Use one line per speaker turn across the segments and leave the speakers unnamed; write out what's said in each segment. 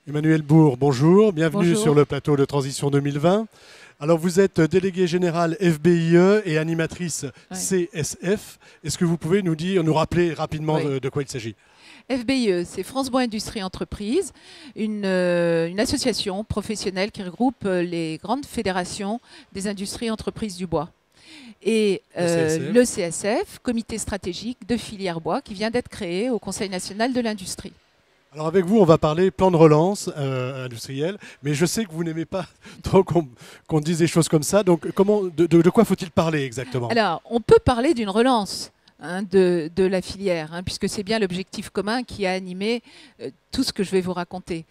Emmanuel Bourg, bonjour, bienvenue
Bonjour.
sur le plateau de Transition 2020. Alors vous êtes déléguée générale FBIE et animatrice
Ouais.
CSF. Est-ce que vous pouvez nous rappeler rapidement
Oui.
de quoi il s'agit?
FBIE, c'est France Bois Industrie Entreprise, une association professionnelle qui regroupe les grandes fédérations des industries entreprises du bois. Et
Le
le
CSF.
CSF, Comité stratégique de filière bois, qui vient d'être créé au Conseil national de l'industrie.
Alors avec vous, on va parler plan de relance industriel, mais je sais que vous n'aimez pas trop qu'on dise des choses comme ça. Donc de quoi faut-il parler exactement?
Alors, on peut parler d'une relance, hein, de la filière, hein, puisque c'est bien l'objectif commun qui a animé tout ce que je vais vous raconter.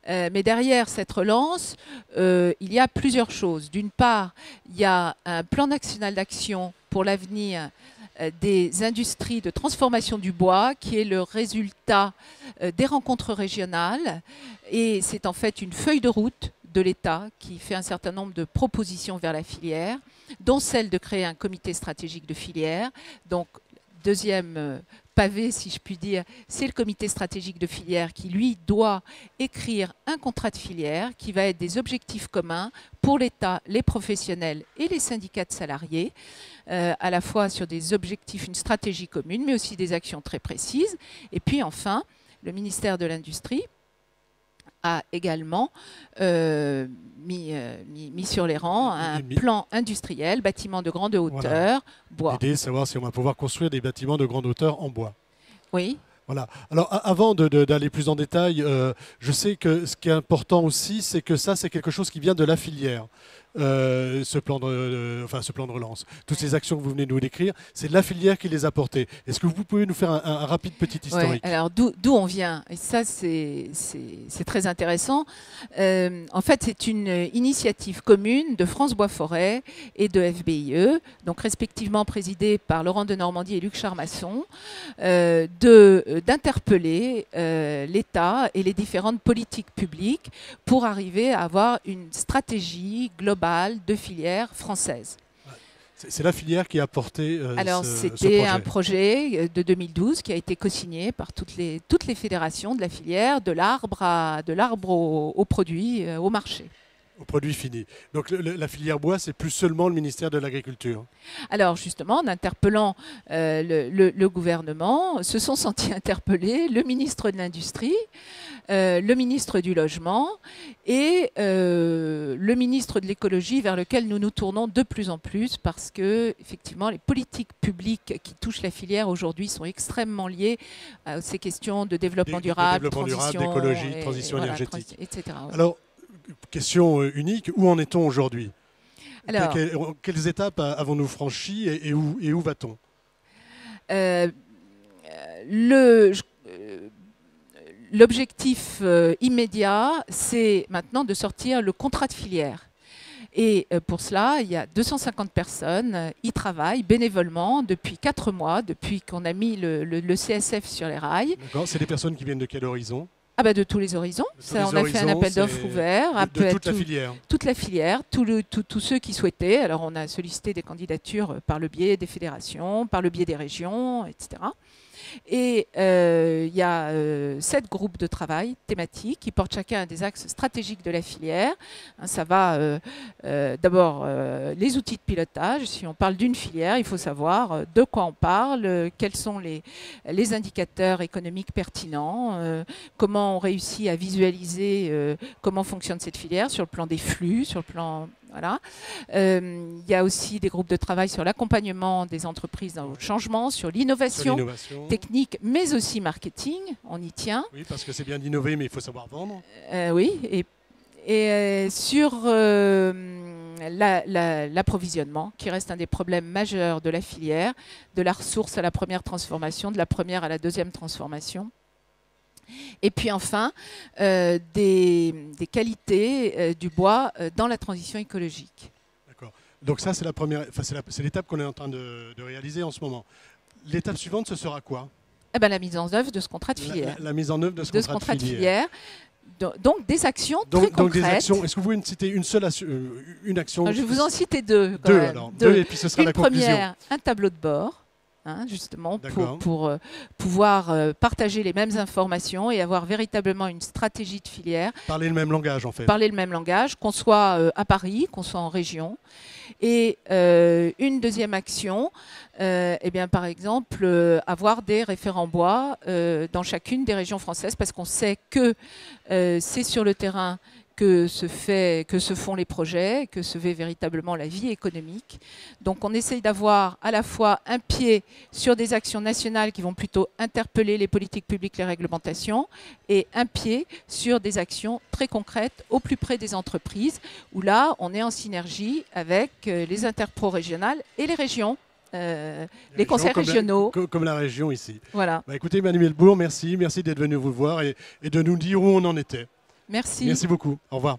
Mais derrière cette relance, il y a plusieurs choses. D'une part, il y a un plan national d'action pour l'avenir des industries de transformation du bois, qui est le résultat des rencontres régionales. Et c'est en fait une feuille de route de l'État qui fait un certain nombre de propositions vers la filière, dont celle de créer un comité stratégique de filière. Donc, deuxième pavé, si je puis dire, c'est le comité stratégique de filière qui, lui, doit écrire un contrat de filière qui va être des objectifs communs pour l'État, les professionnels et les syndicats de salariés, à la fois sur des objectifs, une stratégie commune, mais aussi des actions très précises. Et puis enfin, le ministère de l'Industrie a également mis sur les rangs un plan industriel, bâtiment de grande
Voilà.
hauteur, bois.
L'idée est de savoir si on va pouvoir construire des bâtiments de grande hauteur en bois.
Oui.
Voilà. Alors avant d'aller plus en détail, je sais que ce qui est important aussi, c'est que ça, c'est quelque chose qui vient de la filière. Ce plan ce plan de relance. Toutes ces actions que vous venez de nous décrire, c'est la filière qui les a portées. Est-ce que vous pouvez nous faire un rapide petit
Ouais,
historique?
alors d'où on vient? Et ça, c'est très intéressant. En fait, c'est une initiative commune de France Bois Forêt et de FBIE, donc respectivement présidée par Laurent de Normandie et Luc Charmasson, d'interpeller l'État et les différentes politiques publiques pour arriver à avoir une stratégie globale de filière française.
C'est la filière qui a porté
Alors,
ce
c'était un
projet.
projet de 2012 qui a été co-signé par toutes les fédérations de la filière, de l'arbre au produit, au marché.
Au produit fini. Donc la filière bois, c'est plus seulement le ministère de l'Agriculture.
Alors, justement, en interpellant le gouvernement, se sont sentis interpellés le ministre de l'Industrie, le ministre du Logement et le ministre de l'Écologie, vers lequel nous nous tournons de plus en plus parce que, effectivement, les politiques publiques qui touchent la filière aujourd'hui sont extrêmement liées à ces questions de développement durable,
Développement durable,
transition,
d'écologie, transition
voilà,
énergétique.
etc. Ouais.
Alors, question unique, où en est-on aujourd'hui?
Alors,
Quelles étapes avons-nous franchies et où va-t-on?
euh, le, L'objectif immédiat, c'est maintenant de sortir le contrat de filière. Et pour cela, il y a 250 personnes y travaillent bénévolement depuis 4 mois, depuis qu'on a mis le CSF sur les rails.
D'accord. C'est des personnes qui viennent de quel horizon?
Ah bah de tous les horizons.
De tous
Ça,
les
on a fait un
horizons,
appel d'offres ouvert.
de toute la filière.
Toute la filière, tous ceux qui souhaitaient. Alors on a sollicité des candidatures par le biais des fédérations, par le biais des régions, etc. Et il y a 7 groupes de travail thématiques qui portent chacun un des axes stratégiques de la filière. Hein, ça va d'abord les outils de pilotage. Si on parle d'une filière, il faut savoir de quoi on parle, quels sont les indicateurs économiques pertinents, comment on réussit à visualiser comment fonctionne cette filière sur le plan des flux, sur le plan... Voilà. Il y a aussi des groupes de travail sur l'accompagnement des entreprises dans le changement, sur l'innovation technique, mais aussi marketing. On y tient.
Oui, parce que c'est bien d'innover, mais il faut savoir vendre.
Oui, et sur l'approvisionnement, qui reste un des problèmes majeurs de la filière, de la ressource à la première transformation, de la première à la deuxième transformation. Et puis enfin, des qualités du bois dans la transition écologique.
D'accord. Donc ça, c'est la première, c'est l'étape qu'on est en train de réaliser en ce moment. L'étape suivante, ce sera quoi?
Eh ben, la mise en œuvre de ce contrat de filière.
La mise en œuvre de ce contrat de filière.
Donc des actions très concrètes.
Donc des actions. Est-ce que vous pouvez me citer une action?
Je vais vous en citer deux.
Deux alors. Deux et puis ce sera la conclusion.
Première, un tableau de bord justement,
D'accord.
pour pouvoir partager les mêmes informations et avoir véritablement une stratégie de filière.
Parler le même langage, en fait.
Parler le même langage, qu'on soit à Paris, qu'on soit en région. Et une deuxième action, eh bien, par exemple, avoir des référents bois dans chacune des régions françaises, parce qu'on sait que c'est sur le terrain que se font les projets, que se fait véritablement la vie économique. Donc on essaye d'avoir à la fois un pied sur des actions nationales qui vont plutôt interpeller les politiques publiques, les réglementations, et un pied sur des actions très concrètes au plus près des entreprises, où là on est en synergie avec les interpros régionales et les régions. Les conseils régionaux.
Comme la région ici.
Voilà.
Bah, écoutez, Manuel Bourg, merci d'être venu vous voir et de nous dire où on en était.
Merci.
Merci beaucoup. Au revoir.